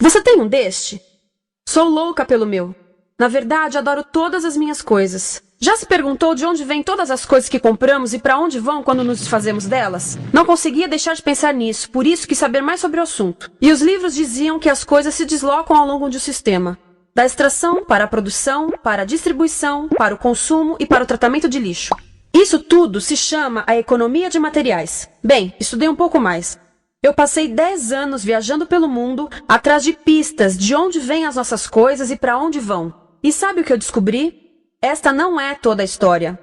Você tem um deste? Sou louca pelo meu. Na verdade, adoro todas as minhas coisas. Já se perguntou de onde vêm todas as coisas que compramos e para onde vão quando nos desfazemos delas? Não conseguia deixar de pensar nisso, por isso quis saber mais sobre o assunto. E os livros diziam que as coisas se deslocam ao longo de um sistema. Da extração, para a produção, para a distribuição, para o consumo e para o tratamento de lixo. Isso tudo se chama a economia de materiais. Bem, estudei um pouco mais. Eu passei 10 anos viajando pelo mundo, atrás de pistas de onde vêm as nossas coisas e para onde vão. E sabe o que eu descobri? Esta não é toda a história.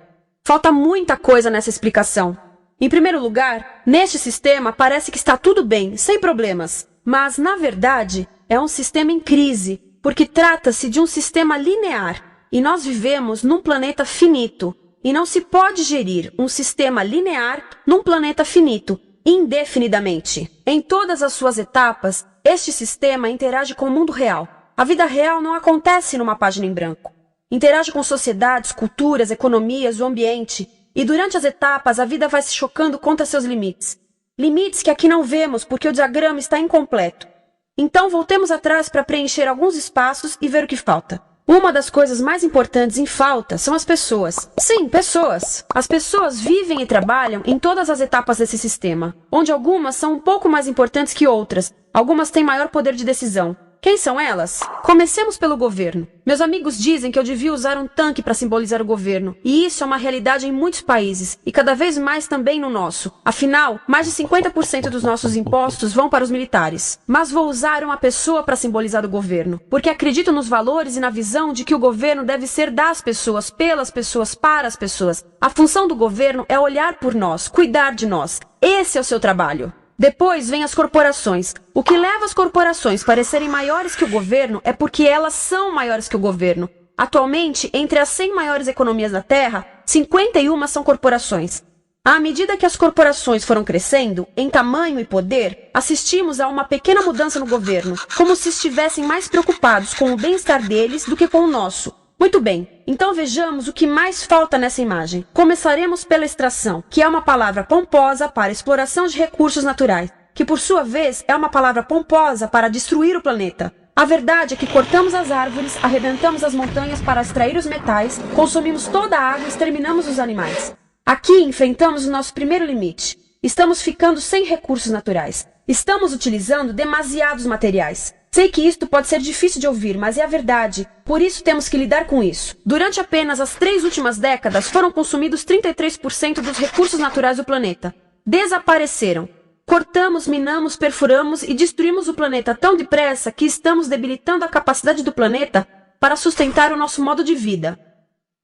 Falta muita coisa nessa explicação. Em primeiro lugar, neste sistema parece que está tudo bem, sem problemas. Mas, na verdade, é um sistema em crise, porque trata-se de um sistema linear. E nós vivemos num planeta finito. E não se pode gerir um sistema linear num planeta finito, indefinidamente. Em todas as suas etapas, este sistema interage com o mundo real. A vida real não acontece numa página em branco. Interage com sociedades, culturas, economias, o ambiente. E durante as etapas, a vida vai se chocando contra seus limites. Limites que aqui não vemos porque o diagrama está incompleto. Então voltemos atrás para preencher alguns espaços e ver o que falta. Uma das coisas mais importantes em falta são as pessoas. Sim, pessoas. As pessoas vivem e trabalham em todas as etapas desse sistema, onde algumas são um pouco mais importantes que outras. Algumas têm maior poder de decisão. Quem são elas? Comecemos pelo governo. Meus amigos dizem que eu devia usar um tanque para simbolizar o governo. E isso é uma realidade em muitos países, e cada vez mais também no nosso. Afinal, mais de 50% dos nossos impostos vão para os militares. Mas vou usar uma pessoa para simbolizar o governo, porque acredito nos valores e na visão de que o governo deve ser das pessoas, pelas pessoas, para as pessoas. A função do governo é olhar por nós, cuidar de nós. Esse é o seu trabalho. Depois vem as corporações. O que leva as corporações a parecerem maiores que o governo é porque elas são maiores que o governo. Atualmente, entre as 100 maiores economias da Terra, 51 são corporações. À medida que as corporações foram crescendo, em tamanho e poder, assistimos a uma pequena mudança no governo, como se estivessem mais preocupados com o bem-estar deles do que com o nosso. Muito bem, então vejamos o que mais falta nessa imagem. Começaremos pela extração, que é uma palavra pomposa para exploração de recursos naturais, que por sua vez é uma palavra pomposa para destruir o planeta. A verdade é que cortamos as árvores, arrebentamos as montanhas para extrair os metais, consumimos toda a água e exterminamos os animais. Aqui enfrentamos o nosso primeiro limite. Estamos ficando sem recursos naturais. Estamos utilizando demasiados materiais. Sei que isto pode ser difícil de ouvir, mas é a verdade. Por isso temos que lidar com isso. Durante apenas as 3 últimas décadas, foram consumidos 33% dos recursos naturais do planeta. Desapareceram. Cortamos, minamos, perfuramos e destruímos o planeta tão depressa que estamos debilitando a capacidade do planeta para sustentar o nosso modo de vida.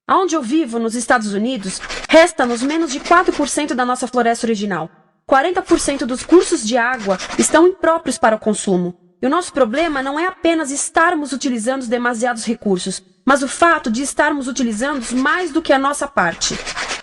Onde eu vivo, nos Estados Unidos, resta-nos menos de 4% da nossa floresta original. 40% dos cursos de água estão impróprios para o consumo. E o nosso problema não é apenas estarmos utilizando demasiados recursos, mas o fato de estarmos utilizando mais do que a nossa parte.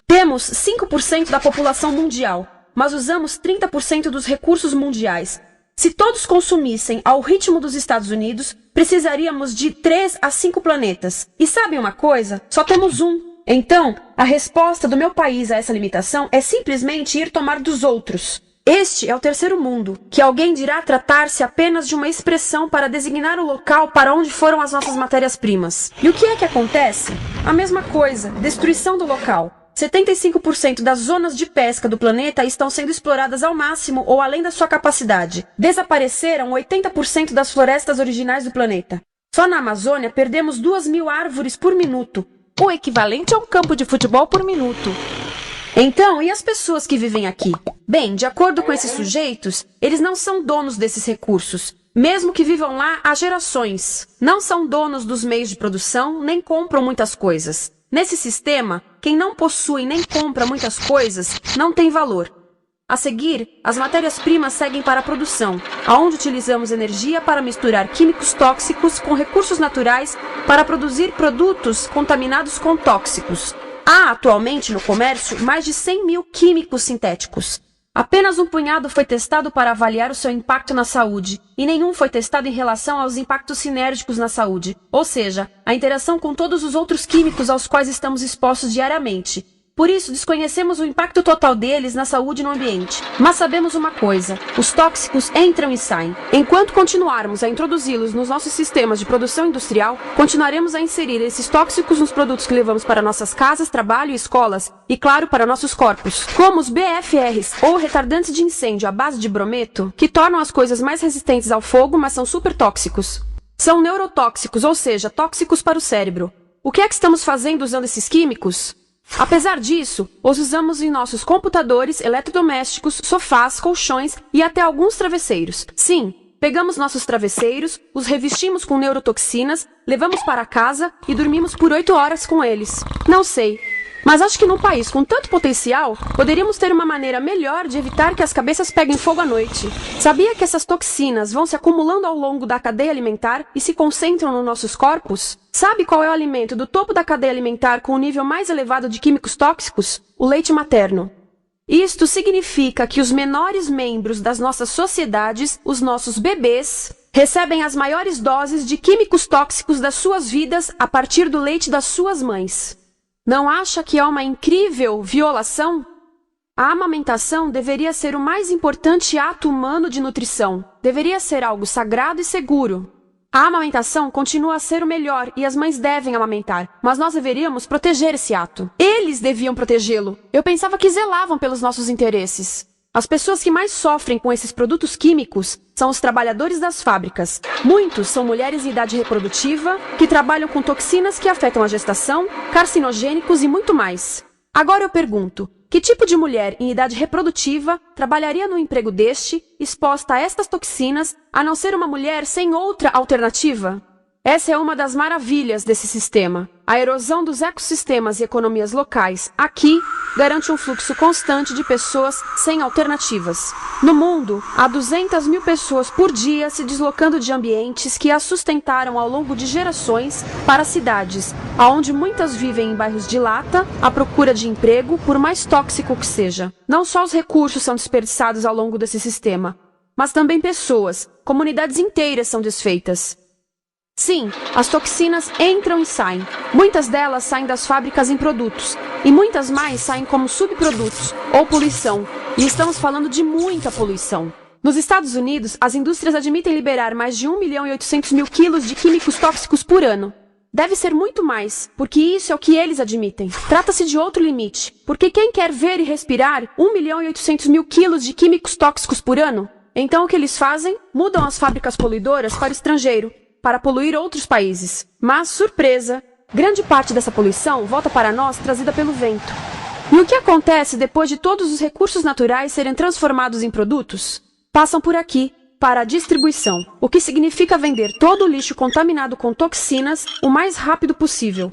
Temos 5% da população mundial, mas usamos 30% dos recursos mundiais. Se todos consumissem ao ritmo dos Estados Unidos, precisaríamos de 3 a 5 planetas. E sabem uma coisa? Só temos um. Então, a resposta do meu país a essa limitação é simplesmente ir tomar dos outros. Este é o terceiro mundo, que alguém dirá tratar-se apenas de uma expressão para designar o local para onde foram as nossas matérias-primas. E o que é que acontece? A mesma coisa, destruição do local. 75% das zonas de pesca do planeta estão sendo exploradas ao máximo ou além da sua capacidade. Desapareceram 80% das florestas originais do planeta. Só na Amazônia perdemos 2.000 árvores por minuto, o equivalente a um campo de futebol por minuto. Então, e as pessoas que vivem aqui? Bem, de acordo com esses sujeitos, eles não são donos desses recursos. Mesmo que vivam lá há gerações. Não são donos dos meios de produção, nem compram muitas coisas. Nesse sistema, quem não possui nem compra muitas coisas não tem valor. A seguir, as matérias-primas seguem para a produção, aonde utilizamos energia para misturar químicos tóxicos com recursos naturais para produzir produtos contaminados com tóxicos. Há atualmente no comércio mais de 100.000 químicos sintéticos. Apenas um punhado foi testado para avaliar o seu impacto na saúde, e nenhum foi testado em relação aos impactos sinérgicos na saúde, ou seja, a interação com todos os outros químicos aos quais estamos expostos diariamente. Por isso, desconhecemos o impacto total deles na saúde e no ambiente. Mas sabemos uma coisa: os tóxicos entram e saem. Enquanto continuarmos a introduzi-los nos nossos sistemas de produção industrial, continuaremos a inserir esses tóxicos nos produtos que levamos para nossas casas, trabalho e escolas, e claro, para nossos corpos. Como os BFRs, ou retardantes de incêndio à base de brometo, que tornam as coisas mais resistentes ao fogo, mas são super tóxicos. São neurotóxicos, ou seja, tóxicos para o cérebro. O que é que estamos fazendo usando esses químicos? Apesar disso, os usamos em nossos computadores, eletrodomésticos, sofás, colchões e até alguns travesseiros. Sim, pegamos nossos travesseiros, os revestimos com neurotoxinas, levamos para casa e dormimos por 8 horas com eles. Não sei, mas acho que num país com tanto potencial, poderíamos ter uma maneira melhor de evitar que as cabeças peguem fogo à noite. Sabia que essas toxinas vão se acumulando ao longo da cadeia alimentar e se concentram nos nossos corpos? Sabe qual é o alimento do topo da cadeia alimentar com o nível mais elevado de químicos tóxicos? O leite materno. Isto significa que os menores membros das nossas sociedades, os nossos bebês, recebem as maiores doses de químicos tóxicos das suas vidas a partir do leite das suas mães. Não acha que é uma incrível violação? A amamentação deveria ser o mais importante ato humano de nutrição. Deveria ser algo sagrado e seguro. A amamentação continua a ser o melhor e as mães devem amamentar, mas nós deveríamos proteger esse ato. Eles deviam protegê-lo. Eu pensava que zelavam pelos nossos interesses. As pessoas que mais sofrem com esses produtos químicos são os trabalhadores das fábricas. Muitos são mulheres em idade reprodutiva, que trabalham com toxinas que afetam a gestação, carcinogênicos e muito mais. Agora eu pergunto, que tipo de mulher em idade reprodutiva trabalharia num emprego deste, exposta a estas toxinas, a não ser uma mulher sem outra alternativa? Essa é uma das maravilhas desse sistema. A erosão dos ecossistemas e economias locais aqui garante um fluxo constante de pessoas sem alternativas. No mundo, há 200 mil pessoas por dia se deslocando de ambientes que as sustentaram ao longo de gerações para cidades, onde muitas vivem em bairros de lata, à procura de emprego, por mais tóxico que seja. Não só os recursos são desperdiçados ao longo desse sistema, mas também pessoas, comunidades inteiras são desfeitas. Sim, as toxinas entram e saem. Muitas delas saem das fábricas em produtos, e muitas mais saem como subprodutos, ou poluição. E estamos falando de muita poluição. Nos Estados Unidos, as indústrias admitem liberar mais de 1.800.000 quilos de químicos tóxicos por ano. Deve ser muito mais, porque isso é o que eles admitem. Trata-se de outro limite, porque quem quer ver e respirar 1.800.000 quilos de químicos tóxicos por ano? Então o que eles fazem? Mudam as fábricas poluidoras para o estrangeiro, para poluir outros países. Mas, surpresa, grande parte dessa poluição volta para nós trazida pelo vento. E o que acontece depois de todos os recursos naturais serem transformados em produtos? Passam por aqui, para a distribuição, o que significa vender todo o lixo contaminado com toxinas o mais rápido possível.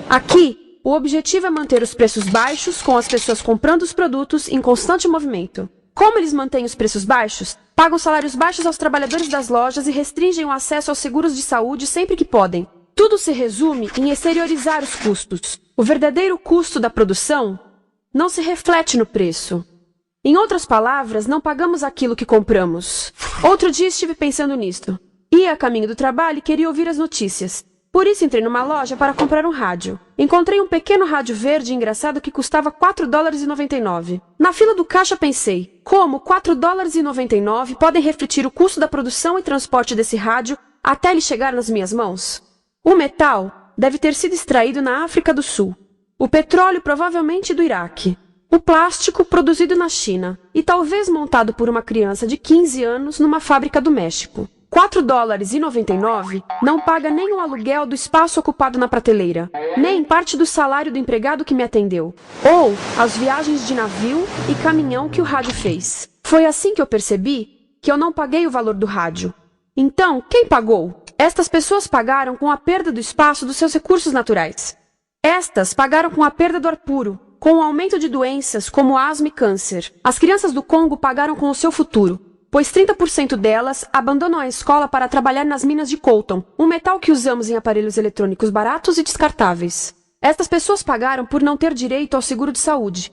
Aqui, o objetivo é manter os preços baixos, com as pessoas comprando os produtos em constante movimento. Como eles mantêm os preços baixos? Pagam salários baixos aos trabalhadores das lojas e restringem o acesso aos seguros de saúde sempre que podem. Tudo se resume em exteriorizar os custos. O verdadeiro custo da produção não se reflete no preço. Em outras palavras, não pagamos aquilo que compramos. Outro dia estive pensando nisto. Ia a caminho do trabalho e queria ouvir as notícias. Por isso entrei numa loja para comprar um rádio. Encontrei um pequeno rádio verde engraçado que custava $4,99. Na fila do caixa pensei, como $4,99 podem refletir o custo da produção e transporte desse rádio até ele chegar nas minhas mãos? O metal deve ter sido extraído na África do Sul. O petróleo provavelmente do Iraque. O plástico produzido na China e talvez montado por uma criança de 15 anos numa fábrica do México. $4,99 não paga nem o aluguel do espaço ocupado na prateleira, nem parte do salário do empregado que me atendeu, ou as viagens de navio e caminhão que o rádio fez. Foi assim que eu percebi que eu não paguei o valor do rádio. Então, quem pagou? Estas pessoas pagaram com a perda do espaço dos seus recursos naturais. Estas pagaram com a perda do ar puro, com o aumento de doenças como asma e câncer. As crianças do Congo pagaram com o seu futuro, pois 30% delas abandonam a escola para trabalhar nas minas de coltan, um metal que usamos em aparelhos eletrônicos baratos e descartáveis. Estas pessoas pagaram por não ter direito ao seguro de saúde.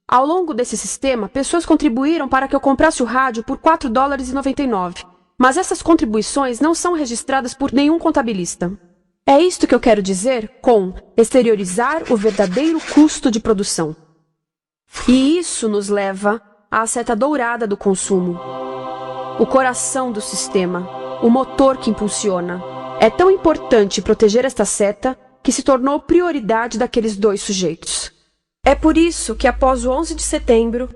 Ao longo desse sistema, pessoas contribuíram para que eu comprasse o rádio por $4,99. Mas essas contribuições não são registradas por nenhum contabilista. É isto que eu quero dizer com exteriorizar o verdadeiro custo de produção. E isso nos leva à seta dourada do consumo. O coração do sistema, o motor que impulsiona. É tão importante proteger esta seta que se tornou prioridade daqueles dois sujeitos. É por isso que após o 11 de setembro,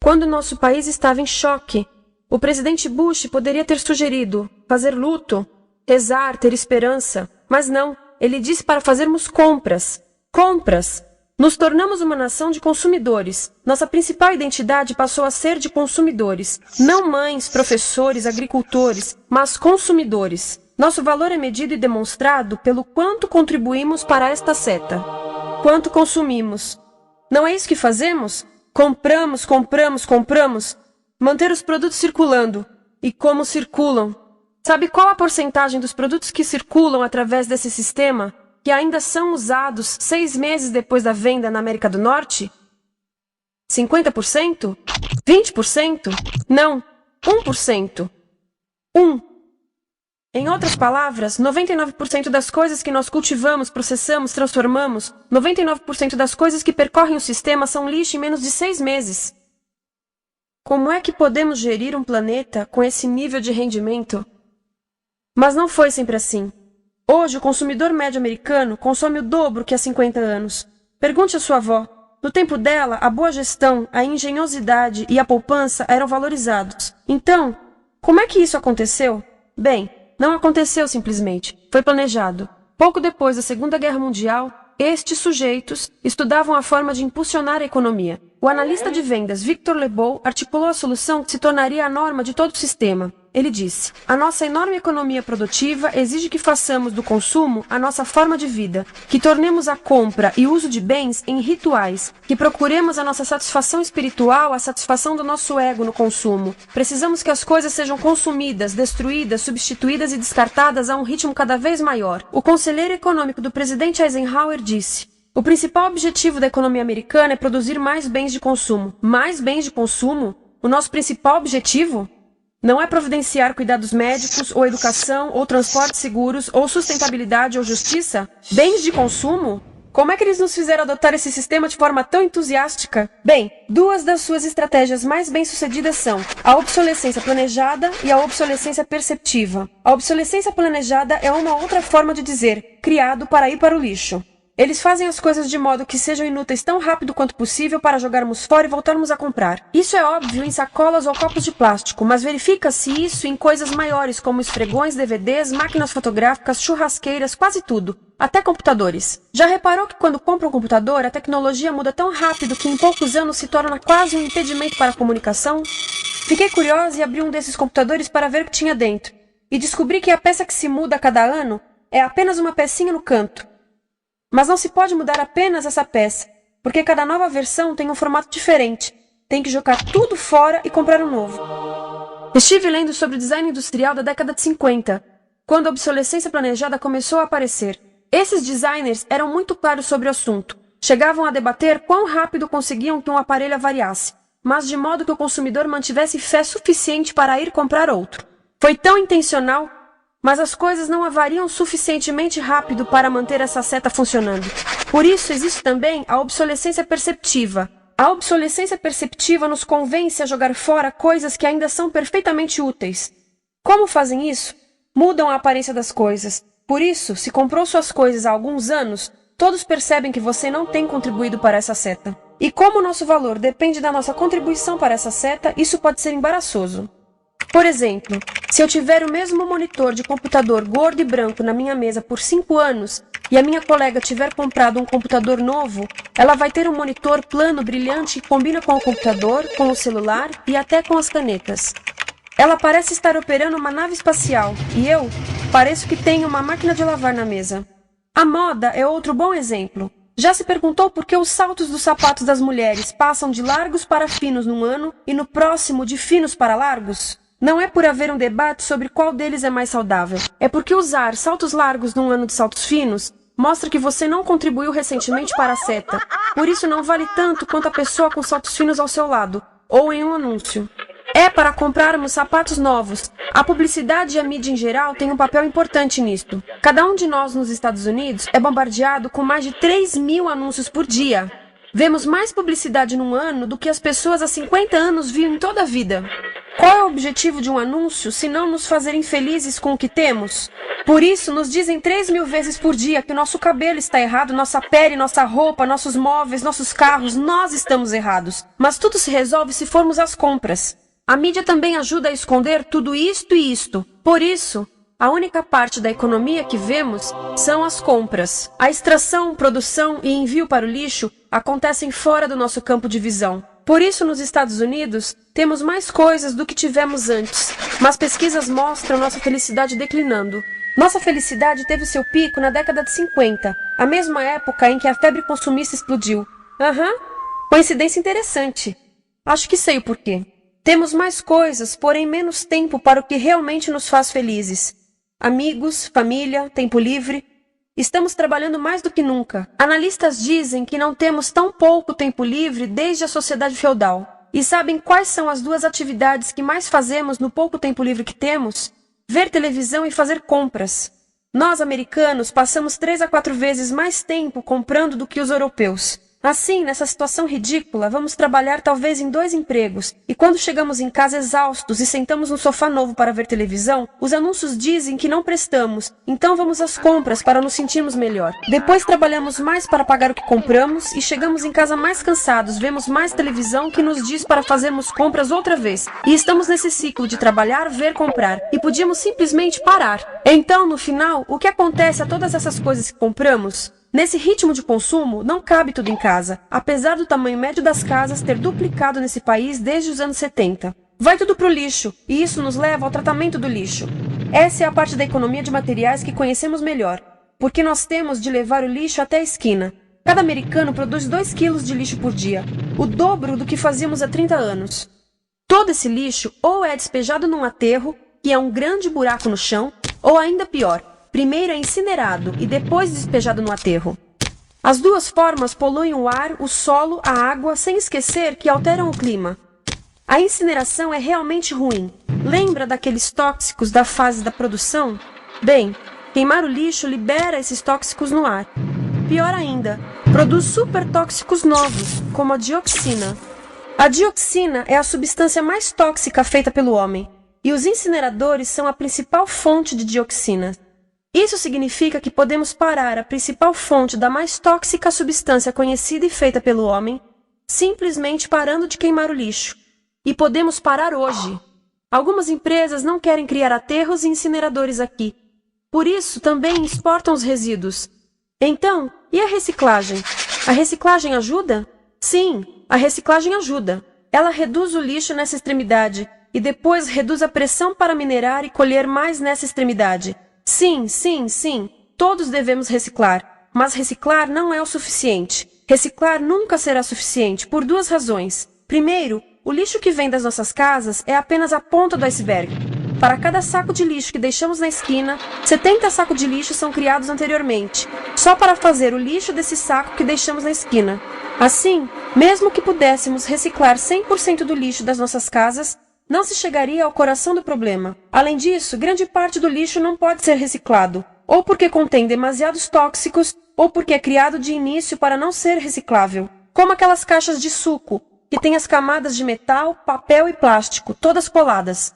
quando nosso país estava em choque, o presidente Bush poderia ter sugerido fazer luto, rezar, ter esperança, mas não, ele disse para fazermos compras. Compras! Nos tornamos uma nação de consumidores. Nossa principal identidade passou a ser de consumidores. Não mães, professores, agricultores, mas consumidores. Nosso valor é medido e demonstrado pelo quanto contribuímos para esta seta. Quanto consumimos. Não é isso que fazemos? Compramos, compramos, compramos. Manter os produtos circulando. E como circulam? Sabe qual a porcentagem dos produtos que circulam através desse sistema que ainda são usados 6 meses depois da venda na América do Norte? 50%? 20%? Não, 1%. 1. Em outras palavras, 99% das coisas que nós cultivamos, processamos, transformamos, 99% das coisas que percorrem o sistema são lixo em menos de 6 meses. Como é que podemos gerir um planeta com esse nível de rendimento? Mas não foi sempre assim. Hoje, o consumidor médio americano consome o dobro que há 50 anos. Pergunte à sua avó. No tempo dela, a boa gestão, a engenhosidade e a poupança eram valorizados. Então, como é que isso aconteceu? Bem, não aconteceu simplesmente. Foi planejado. Pouco depois da Segunda Guerra Mundial, estes sujeitos estudavam a forma de impulsionar a economia. O analista de vendas Victor Lebow articulou a solução que se tornaria a norma de todo o sistema. Ele disse: a nossa enorme economia produtiva exige que façamos do consumo a nossa forma de vida, que tornemos a compra e uso de bens em rituais, que procuremos a nossa satisfação espiritual, a satisfação do nosso ego no consumo. Precisamos que as coisas sejam consumidas, destruídas, substituídas e descartadas a um ritmo cada vez maior. O conselheiro econômico do presidente Eisenhower disse: o principal objetivo da economia americana é produzir mais bens de consumo. Mais bens de consumo? O nosso principal objetivo? Não é providenciar cuidados médicos, ou educação, ou transportes seguros, ou sustentabilidade, ou justiça? Bens de consumo? Como é que eles nos fizeram adotar esse sistema de forma tão entusiástica? Bem, 2 das suas estratégias mais bem-sucedidas são a obsolescência planejada e a obsolescência perceptiva. A obsolescência planejada é uma outra forma de dizer criado para ir para o lixo. Eles fazem as coisas de modo que sejam inúteis tão rápido quanto possível para jogarmos fora e voltarmos a comprar. Isso é óbvio em sacolas ou copos de plástico, mas verifica-se isso em coisas maiores como esfregões, DVDs, máquinas fotográficas, churrasqueiras, quase tudo. Até computadores. Já reparou que quando compra um computador, a tecnologia muda tão rápido que em poucos anos se torna quase um impedimento para a comunicação? Fiquei curiosa e abri um desses computadores para ver o que tinha dentro. E descobri que a peça que se muda a cada ano é apenas uma pecinha no canto. Mas não se pode mudar apenas essa peça, porque cada nova versão tem um formato diferente. Tem que jogar tudo fora e comprar um novo. Estive lendo sobre o design industrial da década de 50, quando a obsolescência planejada começou a aparecer. Esses designers eram muito claros sobre o assunto. Chegavam a debater quão rápido conseguiam que um aparelho avariasse, mas de modo que o consumidor mantivesse fé suficiente para ir comprar outro. Foi tão intencional, mas as coisas não avariam suficientemente rápido para manter essa seta funcionando. Por isso existe também a obsolescência perceptiva. A obsolescência perceptiva nos convence a jogar fora coisas que ainda são perfeitamente úteis. Como fazem isso? Mudam a aparência das coisas. Por isso, se comprou suas coisas há alguns anos, todos percebem que você não tem contribuído para essa seta. E como o nosso valor depende da nossa contribuição para essa seta, isso pode ser embaraçoso. Por exemplo, se eu tiver o mesmo monitor de computador gordo e branco na minha mesa por 5 anos e a minha colega tiver comprado um computador novo, ela vai ter um monitor plano brilhante que combina com o computador, com o celular e até com as canetas. Ela parece estar operando uma nave espacial e eu pareço que tenho uma máquina de lavar na mesa. A moda é outro bom exemplo. Já se perguntou por que os saltos dos sapatos das mulheres passam de largos para finos num ano e no próximo de finos para largos? Não é por haver um debate sobre qual deles é mais saudável. É porque usar saltos largos num ano de saltos finos mostra que você não contribuiu recentemente para a seta. Por isso não vale tanto quanto a pessoa com saltos finos ao seu lado, ou em um anúncio. É para comprarmos sapatos novos. A publicidade e a mídia em geral têm um papel importante nisto. Cada um de nós nos Estados Unidos é bombardeado com mais de 3.000 anúncios por dia. Vemos mais publicidade num ano do que as pessoas há 50 anos viam em toda a vida. Qual é o objetivo de um anúncio se não nos fazer infelizes com o que temos? Por isso, nos dizem 3.000 vezes por dia que o nosso cabelo está errado, nossa pele, nossa roupa, nossos móveis, nossos carros, nós estamos errados. Mas tudo se resolve se formos às compras. A mídia também ajuda a esconder tudo isto e isto. Por isso, a única parte da economia que vemos são as compras. A extração, produção e envio para o lixo acontecem fora do nosso campo de visão. Por isso, nos Estados Unidos, temos mais coisas do que tivemos antes, mas pesquisas mostram nossa felicidade declinando. Nossa felicidade teve seu pico na década de 50, a mesma época em que a febre consumista explodiu. Coincidência interessante. Acho que sei o porquê. Temos mais coisas, porém menos tempo para o que realmente nos faz felizes. Amigos, família, tempo livre. Estamos trabalhando mais do que nunca. Analistas dizem que não temos tão pouco tempo livre desde a sociedade feudal. E sabem quais são as duas atividades que mais fazemos no pouco tempo livre que temos? Ver televisão e fazer compras. Nós, americanos, passamos 3 a 4 vezes mais tempo comprando do que os europeus. Assim, nessa situação ridícula, vamos trabalhar talvez em 2 empregos, e quando chegamos em casa exaustos e sentamos no sofá novo para ver televisão, os anúncios dizem que não prestamos, então vamos às compras para nos sentirmos melhor. Depois trabalhamos mais para pagar o que compramos e chegamos em casa mais cansados, vemos mais televisão que nos diz para fazermos compras outra vez. E estamos nesse ciclo de trabalhar, ver, comprar, e podíamos simplesmente parar. Então, no final, o que acontece a todas essas coisas que compramos? Nesse ritmo de consumo, não cabe tudo em casa, apesar do tamanho médio das casas ter duplicado nesse país desde os anos 70. Vai tudo pro lixo, e isso nos leva ao tratamento do lixo. Essa é a parte da economia de materiais que conhecemos melhor, porque nós temos de levar o lixo até a esquina. Cada americano produz 2 quilos de lixo por dia, o dobro do que fazíamos há 30 anos. Todo esse lixo ou é despejado num aterro, que é um grande buraco no chão, ou ainda pior, primeiro é incinerado e depois despejado no aterro. As duas formas poluem o ar, o solo, a água, sem esquecer que alteram o clima. A incineração é realmente ruim. Lembra daqueles tóxicos da fase da produção? Bem, queimar o lixo libera esses tóxicos no ar. Pior ainda, produz supertóxicos novos, como a dioxina. A dioxina é a substância mais tóxica feita pelo homem, e os incineradores são a principal fonte de dioxina. Isso significa que podemos parar a principal fonte da mais tóxica substância conhecida e feita pelo homem, simplesmente parando de queimar o lixo. E podemos parar hoje. Algumas empresas não querem criar aterros e incineradores aqui. Por isso, também exportam os resíduos. Então, e a reciclagem? A reciclagem ajuda? Sim, a reciclagem ajuda. Ela reduz o lixo nessa extremidade e depois reduz a pressão para minerar e colher mais nessa extremidade. Sim, todos devemos reciclar, mas reciclar não é o suficiente. Reciclar nunca será suficiente, por 2 razões. Primeiro, o lixo que vem das nossas casas é apenas a ponta do iceberg. Para cada saco de lixo que deixamos na esquina, 70 sacos de lixo são criados anteriormente, só para fazer o lixo desse saco que deixamos na esquina. Assim, mesmo que pudéssemos reciclar 100% do lixo das nossas casas, não se chegaria ao coração do problema. Além disso, grande parte do lixo não pode ser reciclado, ou porque contém demasiados tóxicos, ou porque é criado de início para não ser reciclável, como aquelas caixas de suco, que têm as camadas de metal, papel e plástico, todas coladas.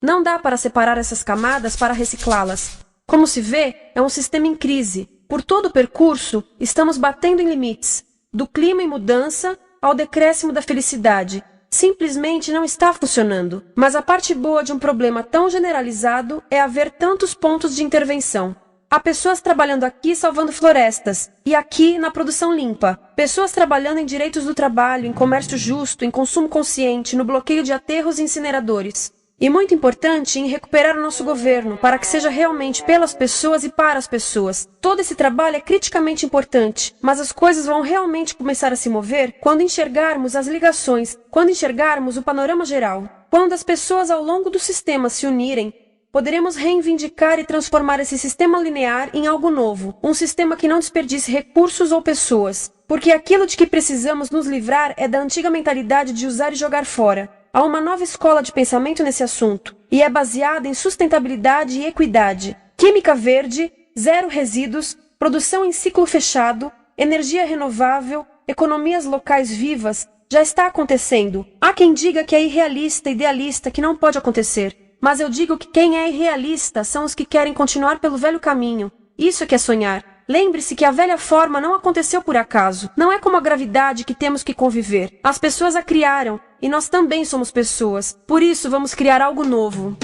Não dá para separar essas camadas para reciclá-las. Como se vê, é um sistema em crise. Por todo o percurso, estamos batendo em limites, do clima em mudança ao decréscimo da felicidade. Simplesmente não está funcionando. Mas a parte boa de um problema tão generalizado é haver tantos pontos de intervenção. Há pessoas trabalhando aqui salvando florestas, e aqui na produção limpa. Pessoas trabalhando em direitos do trabalho, em comércio justo, em consumo consciente, no bloqueio de aterros e incineradores. E muito importante, em recuperar o nosso governo, para que seja realmente pelas pessoas e para as pessoas. Todo esse trabalho é criticamente importante, mas as coisas vão realmente começar a se mover quando enxergarmos as ligações, quando enxergarmos o panorama geral. Quando as pessoas ao longo do sistema se unirem, poderemos reivindicar e transformar esse sistema linear em algo novo, um sistema que não desperdice recursos ou pessoas. Porque aquilo de que precisamos nos livrar é da antiga mentalidade de usar e jogar fora. Há uma nova escola de pensamento nesse assunto, e é baseada em sustentabilidade e equidade, química verde, 0 resíduos, produção em ciclo fechado, energia renovável, economias locais vivas, já está acontecendo. Há quem diga que é irrealista, idealista, que não pode acontecer. Mas eu digo que quem é irrealista são os que querem continuar pelo velho caminho. Isso é que é sonhar. Lembre-se que a velha forma não aconteceu por acaso. Não é como a gravidade que temos que conviver. As pessoas a criaram, e nós também somos pessoas. Por isso, vamos criar algo novo.